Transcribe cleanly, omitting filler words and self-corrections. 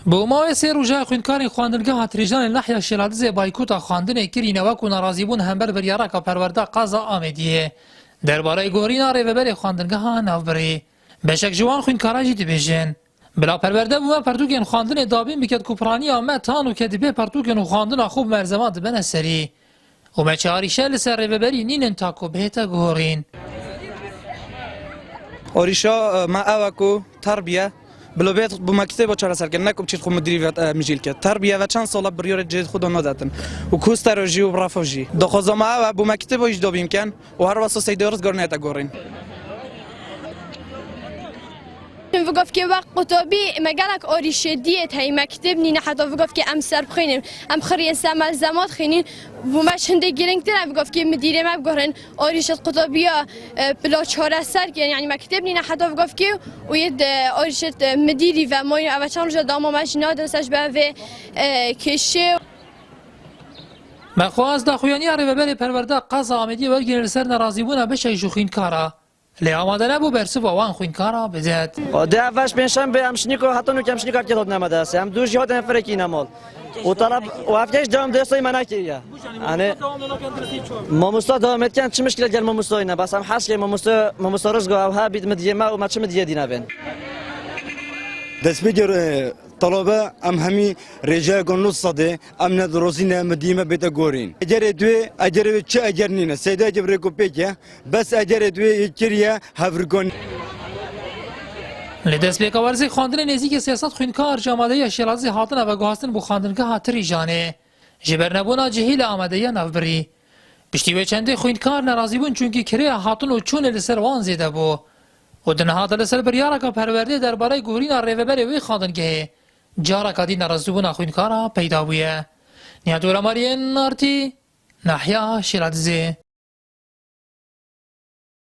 بۆ ماوەی سێ ڕۆژە خوێندکارێک خواندنگە هاتریژانê Nahya Şêladizê baykota xwandinê kirîne wekû nerazîbûn hember biryareka perwerda Qaza Amêdiyê derbarê gorîna rêveberê xwandingeha navbirî. Beşek ji wan xwînkara jî dibêjin. Bila perwerde bûme pertûkên xwandinê dabîn biket ku piraniya me tan û kedibê pertûkên û xwandina xwe bi merzema dibene serî. û me çarîşe li ser rêveberî nînin ta ku bihête guhorîn. Orîşa me ew ku terbiye Bilobêt bu mektêba çareserkirin nekum çît xwe mudirî ve mijîl kir. Terbiye ve çend sala biryarê cihê xwe da nedatin. û kustero jî û birafo jî. Dixwazim me ew e bu mektêba jî dabî bikin û her wesa seydê riz garnête gorîn. وقف که وقت قطبی مگلک آریشه دیت هی مکتب نینه حتی وقف که ام سر بخینیم ام خرین سمال زمات خینین و مش هنده گرنگ تر وقف که مدیره ما بگرن آریشه قطبیه بلا چهار سر که یعنی مکتب نینه حتی وقف که و ید آریشه مدیری و ما اول چند روز دام ماش نادرسش به و کشه مخواست داخویانی رێveberê perwerda Qaza Amêdiyê wergirê li ser nerazîbûna beşek ji xwînkara. Lê amade nebû bersiva wan xwînkara bidet. Di evveş pênşembe em şinîko hetin û kemşinîka kêt nemede dest. Em du jî hatin ferekî nemal. û talab û hevkêş dewam derسayê me nekiriye. Yani mamosta dewam etken çi mişkile gel mamostayê ne. Bes em heskê mamosta rizgo ew he bît midiye me û me çi midiye dîne bên. دەستپێکی تەڵۆبە ئەم هەمی ڕێژایەکە نووس سەدێ ئەم نەدڕۆزینە مدیمە بێتە گۆرین. ئەگەرێ دوێ ئەگەرێت چه ئەگەر نینە سەیداجە ڕێکۆپێکە بەس ئەگەرێ دوێ یەکریە هەڤرگۆن. Li destpêkewerzê xwandinê nêzîkê sêsed xwînkar ji amadeya Şêladizê hatine veguhastin bû xwandingeha Tirîjanê ji ber nebûna cihî li amadeya navbirî. Piştî wê çendê xwînkar nerazî bûn çûnkî kirêya hatin û çûnê li ser wan zêde bû. û di nehata li ser biryareka perwerdê derbarê gorîna rêveberê wê xwandingehê careka dî nerazîbûna xwînkara peyda bûye. Nihat Oremariyên Nartî, Nahya Şêladizê.